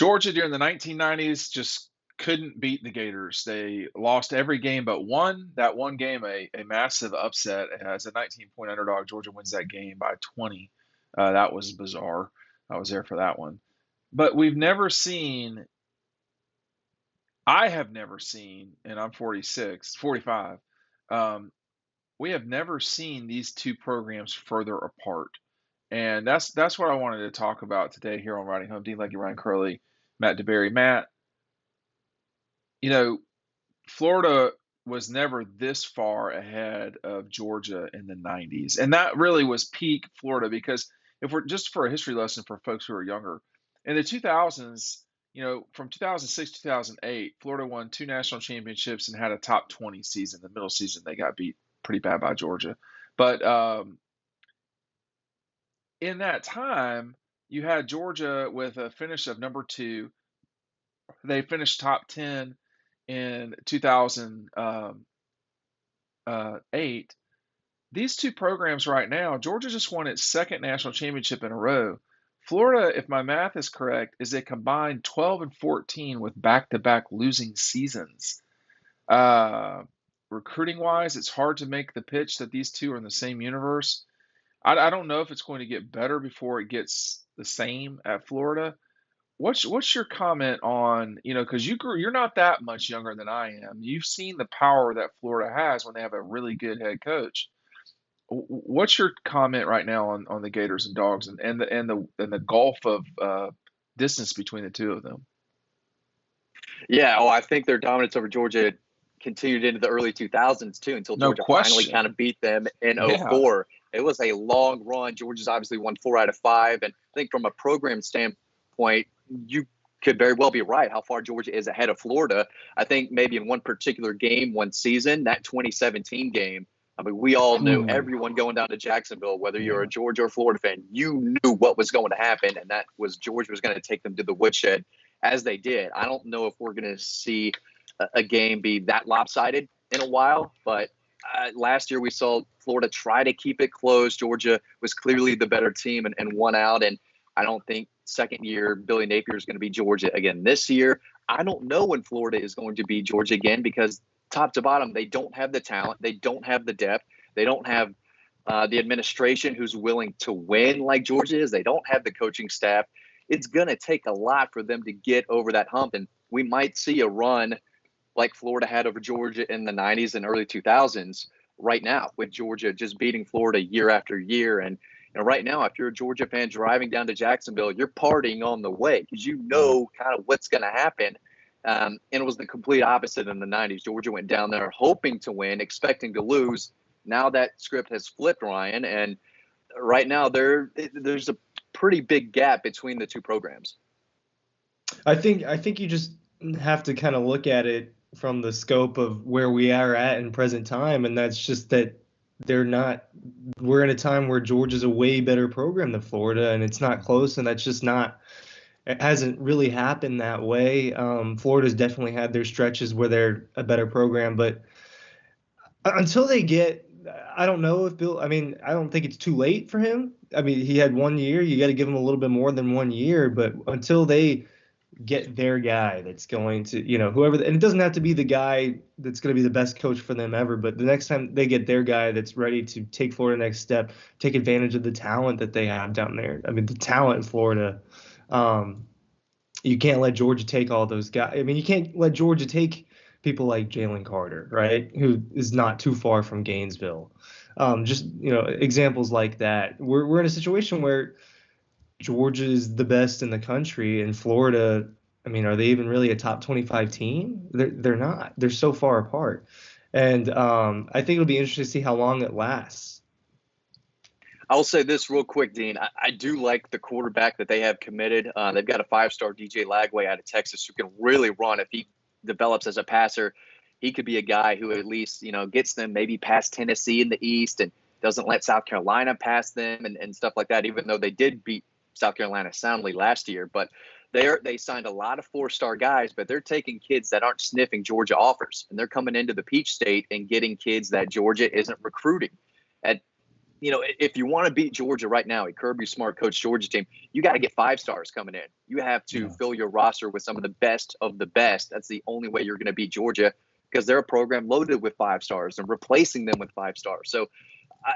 Georgia during the 1990s just couldn't beat the Gators. They lost every game but one. That one game, a massive upset. As a 19-point underdog, Georgia wins that game by 20. That was bizarre. I was there for that one. But we've never seen, I have never seen, and I'm 46, 45, we have never seen these two programs further apart. And that's what I wanted to talk about today here on Riding Home. Dean Legge, Ryan Curley, Matt DeBerry. Matt, you know, Florida was never this far ahead of Georgia in the 90s. And that really was peak Florida because if we're just for a history lesson for folks who are younger, in the 2000s, from 2006 to 2008, Florida won two national championships and had a top 20 season. The middle season, they got beat pretty bad by Georgia. But in that time, you had Georgia with a finish of number 2. They finished top 10 in 2008. These two programs right now, Georgia just won its second national championship in a row. Florida, if my math is correct, is a combined 12 and 14 with back-to-back losing seasons. Recruiting wise, it's hard to make the pitch that these two are in the same universe. I don't know if it's going to get better before it gets the same at Florida. What's your comment on, because you're not that much younger than I am. You've seen the power that Florida has when they have a really good head coach. What's your comment right now on the Gators and Dogs and the gulf of distance between the two of them? Yeah, I think their dominance over Georgia continued into the early 2000s too, until No Georgia question. finally kind of beat them in 04. It was a long run. Georgia's obviously won 4 out of 5, and I think from a program standpoint, you could very well be right how far Georgia is ahead of Florida. I think maybe in one particular game, one season, that 2017 game, I mean, we all knew, everyone going down to Jacksonville, whether you're a Georgia or Florida fan, you knew what was going to happen, and that was Georgia was going to take them to the woodshed, as they did. I don't know if we're going to see a game be that lopsided in a while, but last year we saw Florida try to keep it close. Georgia was clearly the better team and won out, and I don't think second year Billy Napier is going to be Georgia again this year. I don't know when Florida is going to be Georgia again because top to bottom, they don't have the talent. They don't have the depth. They don't have the administration who's willing to win like Georgia is. They don't have the coaching staff. It's going to take a lot for them to get over that hump. And we might see a run like Florida had over Georgia in the 90s and early 2000s right now, with Georgia just beating Florida year after year. And right now, if you're a Georgia fan driving down to Jacksonville, you're partying on the way because you know kind of what's going to happen. And it was the complete opposite in the 90s. Georgia went down there hoping to win, expecting to lose. Now that script has flipped, Ryan. And right now there's a pretty big gap between the two programs. I think you just have to kind of look at it from the scope of where we are at in present time. And that's just that we're in a time where Georgia's a way better program than Florida, and it's not close. And that's just not. It hasn't really happened that way. Florida's definitely had their stretches where they're a better program, but until they get, I don't know if Bill, I don't think it's too late for him. I mean, he had 1 year. You got to give him a little bit more than 1 year, but until they get their guy that's going to, whoever, and it doesn't have to be the guy that's going to be the best coach for them ever, but the next time they get their guy that's ready to take Florida next step, take advantage of the talent that they have down there. I mean, the talent in Florida, you can't let Georgia take all those guys. I mean, you can't let Georgia take people like Jalen Carter, right, who is not too far from Gainesville. Examples like that. We're in a situation where Georgia is the best in the country, and Florida, I mean, are they even really a top 25 team? They're not. They're so far apart. And I think it'll be interesting to see how long it lasts. I'll say this real quick, Dean. I do like the quarterback that they have committed. They've got a 5-star DJ Lagway out of Texas who can really run. If he develops as a passer, he could be a guy who at least, gets them maybe past Tennessee in the East and doesn't let South Carolina pass them and stuff like that, even though they did beat South Carolina soundly last year. But they signed a lot of 4-star guys, but they're taking kids that aren't sniffing Georgia offers, and they're coming into the Peach State and getting kids that Georgia isn't recruiting. if you want to beat Georgia right now, a Kirby Smart coach Georgia team, you got to get 5 stars coming in. You have to fill your roster with some of the best of the best. That's the only way you're going to beat Georgia, because they're a program loaded with 5 stars and replacing them with 5 stars. So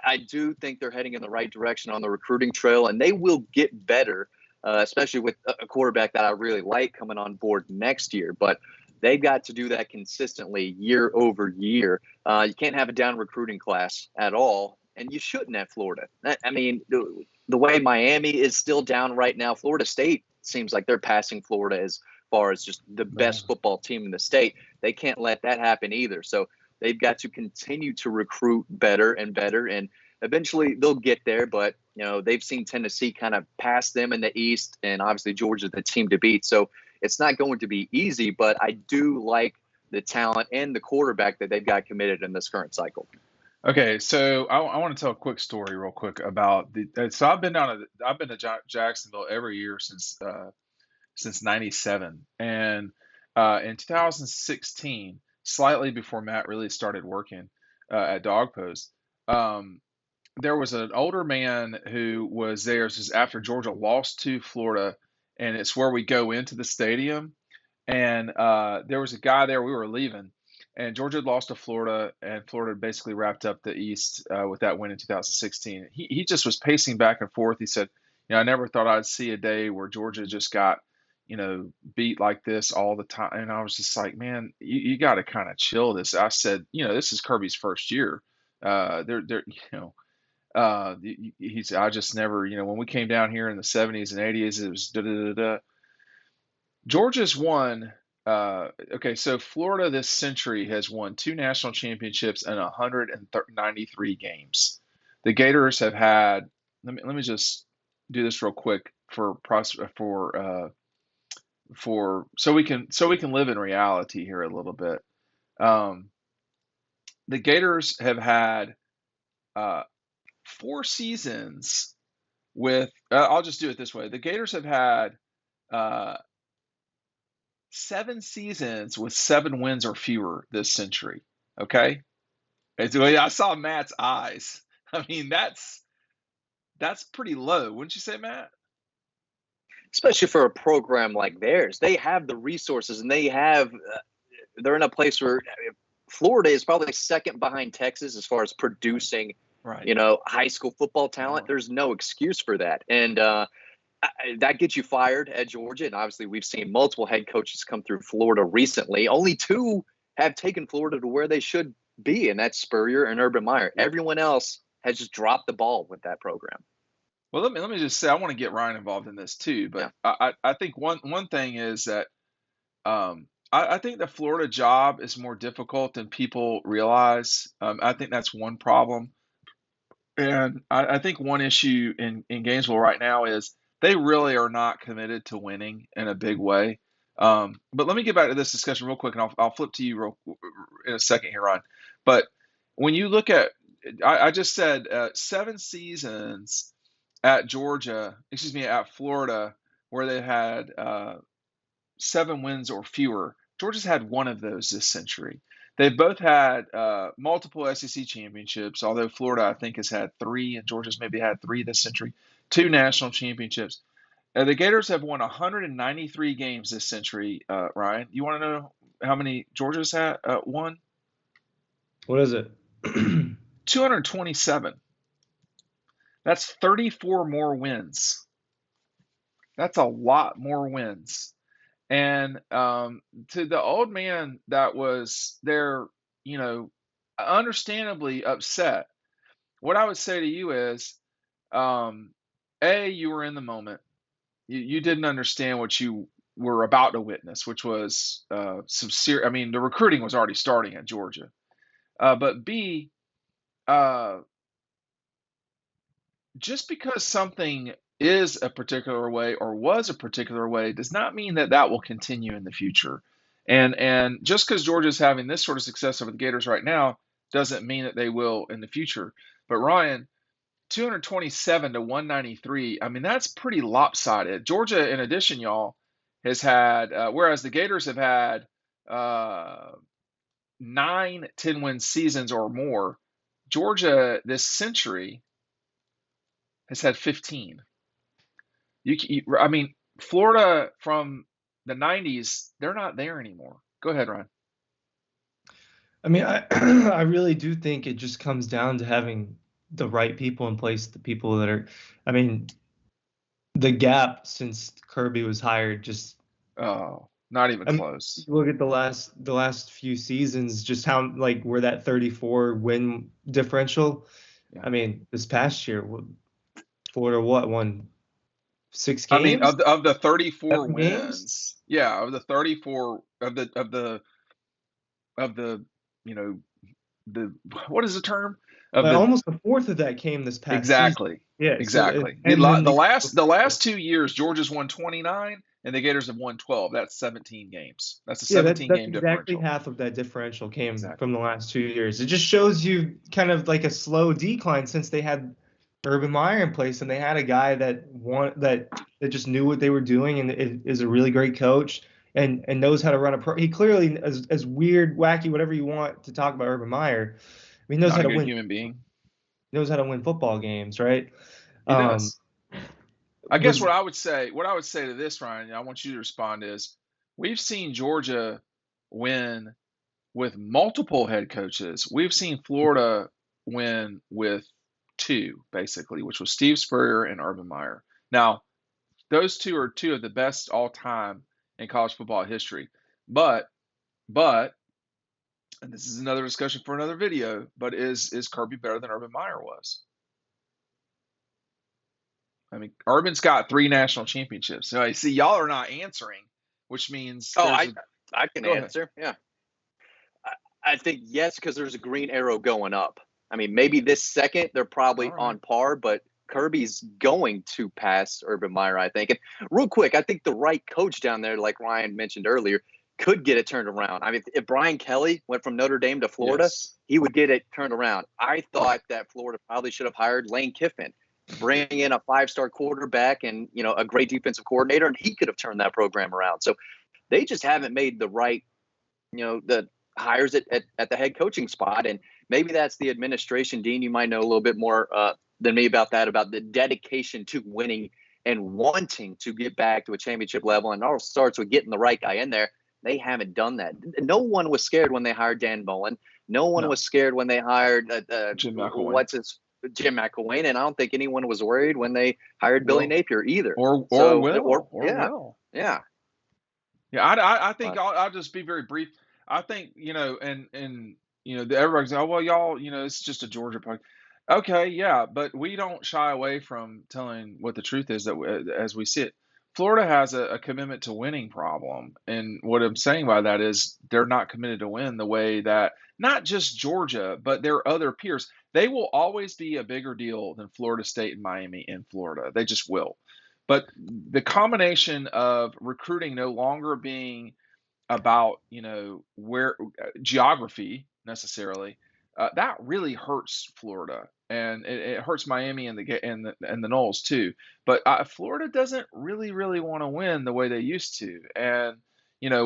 I do think they're heading in the right direction on the recruiting trail, and they will get better, especially with a quarterback that I really like coming on board next year. But they've got to do that consistently year over year. You can't have a down recruiting class at all, and you shouldn't at Florida. I mean, the way Miami is still down right now, Florida State seems like they're passing Florida as far as just the best football team in the state. They can't let that happen either. So they've got to continue to recruit better and better, and eventually they'll get there. But, they've seen Tennessee kind of pass them in the East, and obviously Georgia's the team to beat. So it's not going to be easy, but I do like the talent and the quarterback that they've got committed in this current cycle. Okay, so I want to tell a quick story real quick about so I've been to Jacksonville every year since '97, and in 2016, slightly before Matt really started working at Dog Post, there was an older man who was there. This is after Georgia lost to Florida, and it's where we go into the stadium. And there was a guy there. We were leaving, and Georgia had lost to Florida, and Florida basically wrapped up the East with that win in 2016. He just was pacing back and forth. He said, I never thought I'd see a day where Georgia just got, beat like this all the time. And I was just like, man, you got to kind of chill this. I said, this is Kirby's first year. I just never, when we came down here in the 70s and 80s, it was da da da da. Georgia's won. Okay, so Florida this century has won 2 national championships and 193 games. The Gators have had. Let me just do this real quick so we can live in reality here a little bit. The Gators have had 4 seasons with. I'll just do it this way. The Gators have had 7 seasons with 7 wins or fewer this century. Okay, I saw Matt's eyes. I mean, that's pretty low, wouldn't you say, Matt? Especially for a program like theirs, they have the resources, and they're in a place where Florida is probably second behind Texas as far as producing, high school football talent. Right. There's no excuse for that, and that gets you fired at Georgia. And obviously we've seen multiple head coaches come through Florida recently. Only 2 have taken Florida to where they should be, and that's Spurrier and Urban Meyer. Everyone else has just dropped the ball with that program. Well, let me just say, I want to get Ryan involved in this too, but I think one thing is that I think the Florida job is more difficult than people realize. I think that's one problem, and I think one issue in Gainesville right now is they really are not committed to winning in a big way. But let me get back to this discussion real quick, and I'll flip to you in a second here, Ryan. But when you look at, I just said 7 seasons at at Florida, where they had 7 wins or fewer. Georgia's had 1 of those this century. They've both had multiple SEC championships, although Florida, I think, has had 3, and Georgia's maybe had 3 this century. 2 national championships. The Gators have won 193 games this century. Ryan, you want to know how many Georgia's had won? What is it? 227. That's 34 more wins. That's a lot more wins. And to the old man that was there, understandably upset, what I would say to you is, you were in the moment. You didn't understand what you were about to witness, which was some serious. I mean, the recruiting was already starting at Georgia. But B, just because something is a particular way or was a particular way does not mean that will continue in the future. And just because Georgia's having this sort of success over the Gators right now doesn't mean that they will in the future. But Ryan, 227 to 193, I mean, that's pretty lopsided. Georgia, in addition, y'all, has had, whereas the Gators have had 9 10-win seasons or more, Georgia this century has had 15. I mean, Florida from the 90s, they're not there anymore. Go ahead, Ryan. I mean, I really do think it just comes down to having the right people in place, the people that are, I mean, the gap since Kirby was hired just, Oh, not even I mean, close. look at the last few seasons, just how like where that 34 win differential. Yeah. I mean, this past year, Florida won 6 I mean, games, of the 34 7 games, wins, yeah, of the 34 of the you know the what is the term of like the almost a fourth of that came this past season. exactly Yeah, so exactly and then the the last the last 2 years Georgia's won 29 and the Gators have won 12. That's 17 games. That's a Yeah, 17 that's game exactly differential. half of that differential came Exactly. from the last 2 years. It just shows you kind of like a slow decline since they had Urban Meyer in place and they had a guy that just knew what they were doing and is a really great coach and knows how to run a pro. He clearly, as weird, wacky, whatever you want to talk about Urban Meyer, I mean, Not a good human being. knows how to win football games, right? He Um, does. I guess was what I would say to this, Ryan, I want you to respond is we've seen Georgia win with multiple head coaches. We've seen Florida win with two, basically, which was Steve Spurrier and Urban Meyer. Now, those two are two of the best all time in college football history. But, but, and this is another discussion for another video, but is Kirby better than Urban Meyer was? I mean, Urban's got 3 national championships. So I see y'all are not answering, which means Oh, there's I a. I can Go ahead. answer. Yeah, I think yes because there's a green arrow going up. I mean, maybe this second they're All probably right. on par, but Kirby's going to pass Urban Meyer, I think. And real quick, I think the right coach down there, like Ryan mentioned earlier, could get it turned around. I mean, if Brian Kelly went from Notre Dame to Florida, Yes. he would get it turned around. I thought that Florida probably should have hired Lane Kiffin, bring in a 5-star quarterback and a great defensive coordinator, and he could have turned that program around. So they just haven't made the right, the hires at the head coaching spot. And maybe that's the administration. Dean, you might know a little bit more than me about that, about the dedication to winning and wanting to get back to a championship level. And it all starts with getting the right guy in there. They haven't done that. No one was scared when they hired Dan Mullen. No one No. was scared when they hired Jim McElwain. Jim McElwain, and I don't think anyone was worried when they hired Billy Will. Napier either. Or So, will. Or yeah, will. yeah. Yeah, I think But I'll just be very brief. I think and everybody's oh well y'all it's just a Georgia part. Okay, yeah, but we don't shy away from telling what the truth is as we see it. Florida has a commitment to winning problem, and what I'm saying by that is they're not committed to win the way that not just Georgia, but their other peers. They will always be a bigger deal than Florida State and Miami in Florida. They just will. But the combination of recruiting no longer being about where geography necessarily, that really hurts Florida and it hurts Miami and the Knowles too. But Florida doesn't really want to win the way they used to, and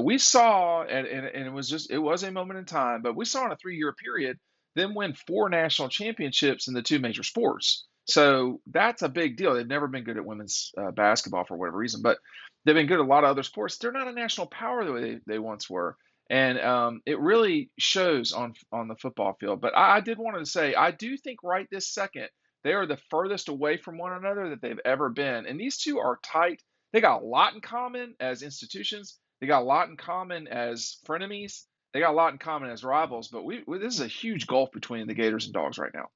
we saw and it was a moment in time, but we saw in a 3-year period them win 4 national championships in the 2 major sports. So that's a big deal. They've never been good at women's basketball for whatever reason, but they've been good at a lot of other sports. They're not a national power the way they once were, and it really shows on the football field. But I did want to say I do think right this second they are the furthest away from one another that they've ever been, and these two are tight. They got a lot in common as institutions. They got a lot in common as frenemies. They got a lot in common as rivals. But this is a huge gulf between the Gators and Dogs right now.